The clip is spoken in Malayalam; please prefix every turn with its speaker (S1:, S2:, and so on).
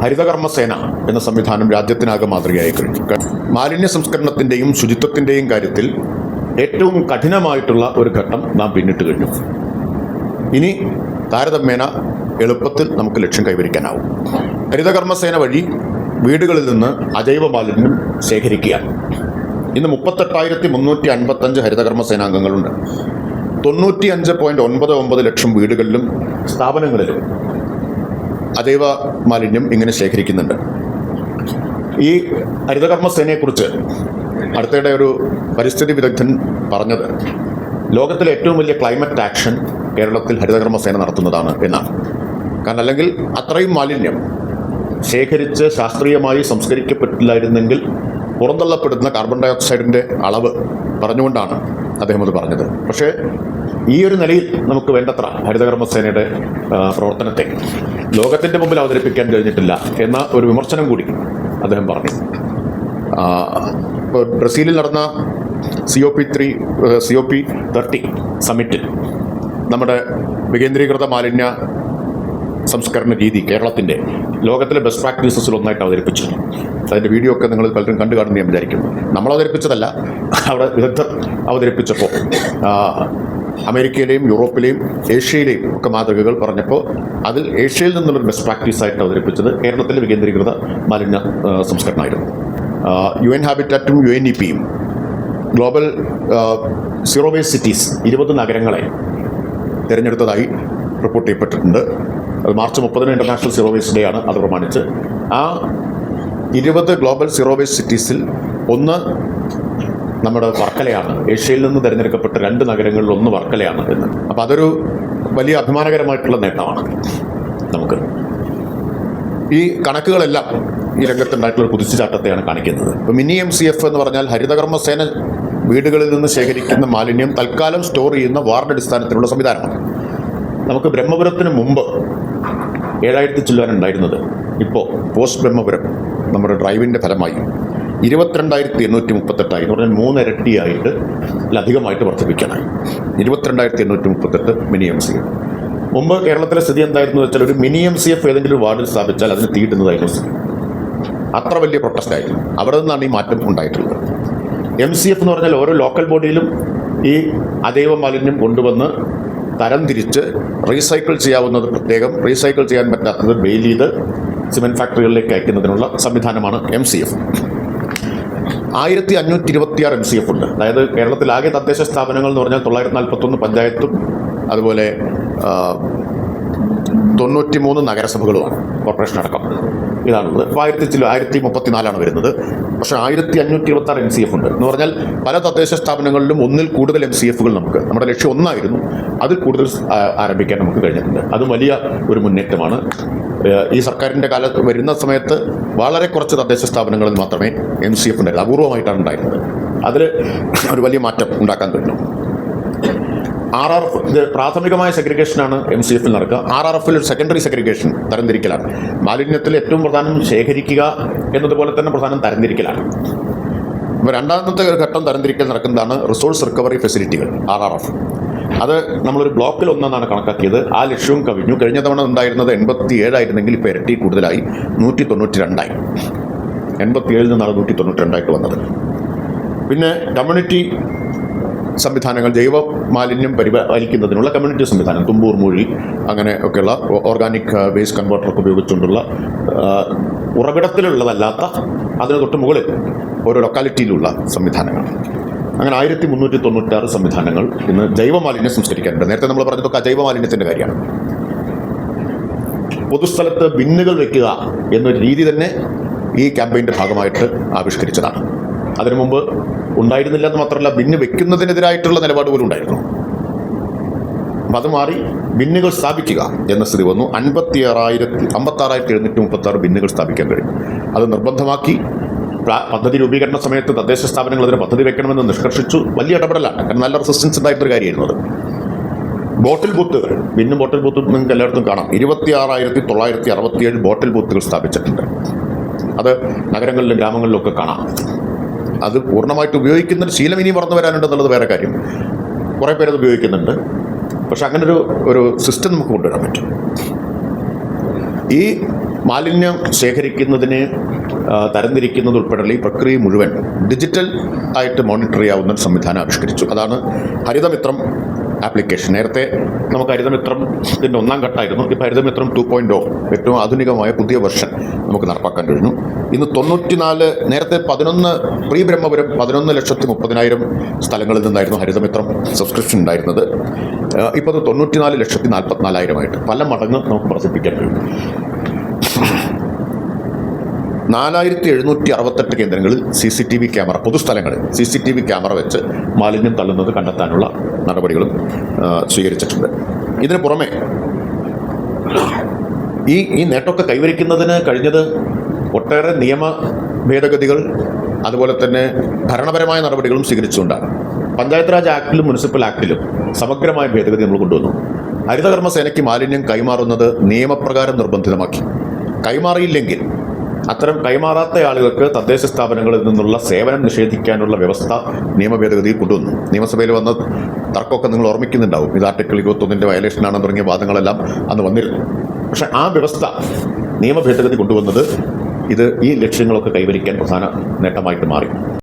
S1: ഹരിതകർമ്മസേന എന്ന സംവിധാനം രാജ്യത്തിനാകെ മാതൃകയായി കഴിഞ്ഞു. മാലിന്യ സംസ്കരണത്തിൻ്റെയും ശുചിത്വത്തിൻ്റെയും കാര്യത്തിൽ ഏറ്റവും കഠിനമായിട്ടുള്ള ഒരു ഘട്ടം നാം പിന്നിട്ട് കഴിഞ്ഞു. ഇനി താരതമ്യേന എളുപ്പത്തിൽ നമുക്ക് ലക്ഷ്യം കൈവരിക്കാനാവും. ഹരിതകർമ്മസേന വഴി വീടുകളിൽ നിന്ന് അജൈവ മാലിന്യം ശേഖരിക്കുകയാണ്. ഇന്ന് 38,355 ഹരിതകർമ്മസേനാംഗങ്ങളുണ്ട്. 95.99 ലക്ഷം വീടുകളിലും സ്ഥാപനങ്ങളിലും അജൈവ മാലിന്യം ഇങ്ങനെ ശേഖരിക്കുന്നുണ്ട്. ഈ ഹരിതകർമ്മസേനയെക്കുറിച്ച് അടുത്തിടെ ഒരു പരിസ്ഥിതി വിദഗ്ധൻ പറഞ്ഞത് ലോകത്തിലെ ഏറ്റവും വലിയ ക്ലൈമറ്റ് ആക്ഷൻ കേരളത്തിൽ ഹരിതകർമ്മസേന നടത്തുന്നതാണ് എന്നാണ്. കാരണം അല്ലെങ്കിൽ അത്രയും മാലിന്യം ശേഖരിച്ച് ശാസ്ത്രീയമായി സംസ്കരിക്കപ്പെട്ടില്ലായിരുന്നെങ്കിൽ പുറന്തള്ളപ്പെടുന്ന കാർബൺ ഡൈ ഓക്സൈഡിൻ്റെ അളവ് പറഞ്ഞുകൊണ്ടാണ് അദ്ദേഹം അത് പറഞ്ഞത്. പക്ഷേ ഈ ഒരു നിലയിൽ നമുക്ക് വേണ്ടത്ര ഹരിതകർമ്മസേനയുടെ പ്രവർത്തനത്തെ ലോകത്തിൻ്റെ മുമ്പിൽ അവതരിപ്പിക്കാൻ കഴിഞ്ഞിട്ടില്ല എന്ന ഒരു വിമർശനം കൂടി അദ്ദേഹം പറഞ്ഞു. ബ്രസീലിൽ നടന്ന COP30 സമ്മിറ്റിൽ നമ്മുടെ വികേന്ദ്രീകൃത മാലിന്യ സംസ്കരണ രീതി കേരളത്തിൻ്റെ ലോകത്തിലെ ബെസ്റ്റ് പ്രാക്ടീസസിൽ ഒന്നായിട്ട് അവതരിപ്പിച്ചു. അതിൻ്റെ വീഡിയോ ഒക്കെ നിങ്ങൾ പലരും കണ്ടു കാണുമെന്ന് ഞാൻ വിചാരിക്കുന്നു. നമ്മൾ അവതരിപ്പിച്ചതല്ല, അവിടെ വിദഗ്ധർ അവതരിപ്പിച്ചപ്പോൾ അമേരിക്കയിലെയും യൂറോപ്പിലെയും ഏഷ്യയിലെയും ഒക്കെ മാതൃകകൾ പറഞ്ഞപ്പോൾ അതിൽ ഏഷ്യയിൽ നിന്നുള്ളൊരു ബെസ്റ്റ് പ്രാക്ടീസായിട്ട് അവതരിപ്പിച്ചത് കേരളത്തിലെ വികേന്ദ്രീകൃത മാലിന്യ സംസ്കരണമായിരുന്നു. UN ഹാബിറ്റാറ്റും UNEPയും ഗ്ലോബൽ സീറോ വേസ്റ്റ് സിറ്റീസ് 20 നഗരങ്ങളെ തിരഞ്ഞെടുത്തതായി റിപ്പോർട്ട് ചെയ്യപ്പെട്ടിട്ടുണ്ട്. അത് March 30 international zero waste day ആണ്. അത് പ്രമാണിച്ച് ആ 20 ഗ്ലോബൽ സീറോ വേസ്റ്റ് സിറ്റീസിൽ ഒന്ന് നമ്മുടെ വർക്കലയാണ്. ഏഷ്യയിൽ നിന്ന് തിരഞ്ഞെടുക്കപ്പെട്ട 2 നഗരങ്ങളിൽ ഒന്ന് വർക്കലയാണ് എന്ന്. അപ്പോൾ അതൊരു വലിയ അഭിമാനകരമായിട്ടുള്ള നേട്ടമാണ് നമുക്ക്. ഈ കണക്കുകളെല്ലാം ഈ രംഗത്തുണ്ടായിട്ടുള്ള ഒരു കുതിച്ചുചാട്ടത്തെയാണ് കാണിക്കുന്നത്. ഇപ്പോൾ മിനി MCF എന്ന് പറഞ്ഞാൽ ഹരിതകർമ്മസേന വീടുകളിൽ നിന്ന് ശേഖരിക്കുന്ന മാലിന്യം തൽക്കാലം സ്റ്റോർ ചെയ്യുന്ന വാർഡ് അടിസ്ഥാനത്തിലുള്ള സംവിധാനമാണ്. നമുക്ക് ബ്രഹ്മപുരത്തിന് മുമ്പ് 7,000 ചില്ലാനുണ്ടായിരുന്നത് ഇപ്പോൾ പോസ്റ്റ് ബ്രഹ്മപുരം നമ്മുടെ ഡ്രൈവിൻ്റെ ഫലമായി 22,838 എന്ന് പറഞ്ഞാൽ 3 ഇരട്ടിയായിട്ട് അധികമായിട്ട് വർദ്ധിപ്പിക്കാനായി. 22,838 മിനി MCF. മുമ്പ് കേരളത്തിലെ സ്ഥിതി എന്തായിരുന്നു വെച്ചാൽ ഒരു മിനി MCF ഏതെങ്കിലും വാർഡിൽ സ്ഥാപിച്ചാൽ അതിന് തീട്ടുന്നതായിരുന്നു സ്ഥിതി. അത്ര വലിയ പ്രൊട്ടസ്റ്റായിരുന്നു. അവിടെ നിന്നാണ് ഈ മാറ്റം ഉണ്ടായിട്ടുള്ളത്. MCF എന്ന് പറഞ്ഞാൽ ഓരോ ലോക്കൽ ബോഡിയിലും ഈ അജൈവ മാലിന്യം കൊണ്ടുവന്ന് തരംതിരിച്ച് റീസൈക്കിൾ ചെയ്യാവുന്നത് പ്രത്യേകം, റീസൈക്കിൾ ചെയ്യാൻ പറ്റാത്തത് ബെയിൽ ചെയ്ത് സിമെൻറ്റ് ഫാക്ടറികളിലേക്ക് അയക്കുന്നതിനുള്ള സംവിധാനമാണ് MCF. 1526 MCF ഉണ്ട്. അതായത് കേരളത്തിലാകെ തദ്ദേശ സ്ഥാപനങ്ങൾ എന്ന് പറഞ്ഞാൽ 941 പഞ്ചായത്തും അതുപോലെ 93 നഗരസഭകളുമാണ്, കോർപ്പറേഷൻ അടക്കം. ഇതാണുള്ളത്. 1034 വരുന്നത്. പക്ഷേ 1526 MCF ഉണ്ട് എന്ന് പറഞ്ഞാൽ പല തദ്ദേശ സ്ഥാപനങ്ങളിലും ഒന്നിൽ കൂടുതൽ MCFകൾ നമ്മുടെ ലക്ഷ്യം ഒന്നായിരുന്നു, അതിൽ കൂടുതൽ ആരംഭിക്കാൻ നമുക്ക് കഴിഞ്ഞിട്ടുണ്ട്. അത് വലിയ ഒരു മുന്നേറ്റമാണ്. ഈ സർക്കാരിൻ്റെ കാലത്ത് വരുന്ന സമയത്ത് വളരെ കുറച്ച് തദ്ദേശ സ്ഥാപനങ്ങളിൽ മാത്രമേ MCF ഉണ്ടായിരുന്നു. അപൂർവമായിട്ടാണ് ഉണ്ടായിരുന്നത്. അതിൽ ഒരു വലിയ മാറ്റം ഉണ്ടാക്കാൻ കഴിഞ്ഞു. RRF ഇത് പ്രാഥമികമായ സെഗ്രിഗേഷനാണ് MCFൽ നടക്കുക. RRFൽ ഒരു സെക്കൻഡറി സെഗ്രിഗേഷൻ, തരംതിരിക്കലാണ്. മാലിന്യത്തിൽ ഏറ്റവും പ്രധാനം ശേഖരിക്കുക എന്നതുപോലെ തന്നെ പ്രധാനം തരംതിരിക്കലാണ്. അപ്പോൾ രണ്ടാമത്തെ ഘട്ടം തരംതിരിക്കൽ നടക്കുന്നതാണ് റിസോഴ്സ് റിക്കവറി ഫെസിലിറ്റികൾ, RRF. അത് നമ്മളൊരു ബ്ലോക്കിൽ ഒന്നാണ് കണക്കാക്കിയത്. ആ ലക്ഷ്യവും കവിഞ്ഞു. കഴിഞ്ഞ തവണ ഉണ്ടായിരുന്നത് 87 ആയിരുന്നെങ്കിൽ ഇപ്പോൾ ഇരട്ടി കൂടുതലായി 192ആയി. 87 നിന്നാണ് 192 വന്നത്. പിന്നെ കമ്മ്യൂണിറ്റി സംവിധാനങ്ങൾ, ജൈവ മാലിന്യം പരിപാലിക്കുന്നതിനുള്ള കമ്മ്യൂണിറ്റി സംവിധാനം, തുമ്പൂർ, മൂഴി അങ്ങനെ ഒക്കെയുള്ള ഓർഗാനിക് വേസ്റ്റ് കൺവേർട്ടറൊക്കെ ഉപയോഗിച്ചുകൊണ്ടുള്ള ഉറവിടത്തിലുള്ളതല്ലാത്ത അതിന് തൊട്ട് മുകളിൽ ഓരോ ലൊക്കാലിറ്റിയിലുള്ള സംവിധാനങ്ങൾ. അങ്ങനെ 1396 സംവിധാനങ്ങൾ ഇന്ന് ജൈവ മാലിന്യം സംസ്കരിക്കാനുണ്ട്. നേരത്തെ നമ്മൾ പറഞ്ഞതൊക്കെ അജൈവ മാലിന്യത്തിൻ്റെ കാര്യമാണ്. പൊതുസ്ഥലത്ത് ബിന്നുകൾ വയ്ക്കുക എന്നൊരു രീതി തന്നെ ഈ ക്യാമ്പയിൻ്റെ ഭാഗമായിട്ട് ആവിഷ്കരിച്ചതാണ്. അതിനു മുമ്പ് ഉണ്ടായിരുന്നില്ല എന്ന് മാത്രമല്ല, ബിന്ന് വെക്കുന്നതിനെതിരായിട്ടുള്ള നിലപാട് പോലും ഉണ്ടായിരുന്നു. അപ്പം അത് മാറി ബിന്നുകൾ സ്ഥാപിക്കുക എന്ന സ്ഥിതി വന്നു. 56,736 ബിന്നുകൾ സ്ഥാപിക്കാൻ കഴിയും. അത് നിർബന്ധമാക്കി. പദ്ധതി രൂപീകരണ സമയത്ത് തദ്ദേശ സ്ഥാപനങ്ങൾ അതിന് പദ്ധതി വെക്കണമെന്ന് നിഷ്കർഷിച്ചു. വലിയ ഇടപെടലാണ്. കാരണം നല്ല റെസിസ്റ്റൻസ് ഉണ്ടായിട്ടൊരു കാര്യമായിരുന്നു അത്. ബോട്ടിൽ ബൂത്തുകൾ, ബിന്നും ബോട്ടിൽ ബൂത്തും നിങ്ങൾക്ക് എല്ലായിടത്തും കാണാം. 26,967 ബോട്ടിൽ ബൂത്തുകൾ സ്ഥാപിച്ചിട്ടുണ്ട്. അത് നഗരങ്ങളിലും ഗ്രാമങ്ങളിലും ഒക്കെ കാണാം. അത് പൂർണ്ണമായിട്ട് ഉപയോഗിക്കുന്നൊരു ശീലം ഇനിയും വളർന്നു വരാനുണ്ടെന്നുള്ളത് വേറെ കാര്യം. കുറേ പേരത് ഉപയോഗിക്കുന്നുണ്ട്. പക്ഷെ അങ്ങനൊരു സിസ്റ്റം നമുക്ക് കൊണ്ടുവരാൻ പറ്റും. ഈ മാലിന്യം ശേഖരിക്കുന്നതിന് തരംതിരിക്കുന്നത് ഉൾപ്പെടെയുള്ള ഈ പ്രക്രിയ മുഴുവൻ ഡിജിറ്റൽ ആയിട്ട് മോണിറ്റർ ചെയ്യാവുന്ന ഒരു സംവിധാനം ആവിഷ്കരിച്ചു. അതാണ് ഹരിതമിത്രം ആപ്ലിക്കേഷൻ. നേരത്തെ നമുക്ക് ഹരിതമിത്രത്തിൻ്റെ 1ാം ഘട്ടമായിരുന്നു. ഇപ്പോൾ ഹരിതമിത്രം 2.0 ഏറ്റവും ആധുനികമായ പുതിയ വെർഷൻ നമുക്ക് നടപ്പാക്കാൻ കഴിഞ്ഞു. ഇന്ന് 94, നേരത്തെ 11 പ്രീ ബ്രഹ്മപുരം 11,30,000 സ്ഥലങ്ങളിൽ നിന്നായിരുന്നു ഹരിതമിത്രം സബ്സ്ക്രിപ്ഷൻ ഉണ്ടായിരുന്നത്. ഇപ്പോൾ അത് 94,44,000 പല മടങ്ങ് നമുക്ക് വർദ്ധിപ്പിക്കാൻ കഴിയും. 4,768 കേന്ദ്രങ്ങളിൽ CCTV ക്യാമറ, പൊതുസ്ഥലങ്ങളിൽ CCTV ക്യാമറ വെച്ച് മാലിന്യം തള്ളുന്നത് കണ്ടെത്താനുള്ള നടപടികളും സ്വീകരിച്ചിട്ടുണ്ട്. ഇതിന് പുറമെ ഈ നേട്ടമൊക്കെ കൈവരിക്കുന്നതിന് കഴിഞ്ഞത് ഒട്ടേറെ നിയമ ഭേദഗതികൾ അതുപോലെ തന്നെ ഭരണപരമായ നടപടികളും സ്വീകരിച്ചുകൊണ്ടാണ്. പഞ്ചായത്ത് രാജ് ആക്ടിലും മുനിസിപ്പൽ ആക്ടിലും സമഗ്രമായ ഭേദഗതി നമ്മൾ കൊണ്ടുവന്നു. ഹരിതകർമ്മസേനയ്ക്ക് മാലിന്യം കൈമാറുന്നത് നിയമപ്രകാരം നിർബന്ധിതമാക്കി. കൈമാറിയില്ലെങ്കിൽ അത്തരം കൈമാറാത്ത ആളുകൾക്ക് തദ്ദേശ സ്ഥാപനങ്ങളിൽ നിന്നുള്ള സേവനം നിഷേധിക്കാനുള്ള വ്യവസ്ഥ നിയമ ഭേദഗതിയിൽ കൊണ്ടുവന്നു. നിയമസഭയിൽ വന്ന തർക്കമൊക്കെ നിങ്ങൾ ഓർമ്മിക്കുന്നുണ്ടാവും. ഇത് ആർട്ടിക്കിൾ 21 വയലേഷനാണെന്ന് തുടങ്ങിയ വാദങ്ങളെല്ലാം അന്ന് വന്നിരുന്നു. പക്ഷെ ആ വ്യവസ്ഥ നിയമ ഭേദഗതി കൊണ്ടുവന്നത് ഈ ലക്ഷ്യങ്ങളൊക്കെ കൈവരിക്കാൻ പ്രധാന നേട്ടമായിട്ട് മാറി.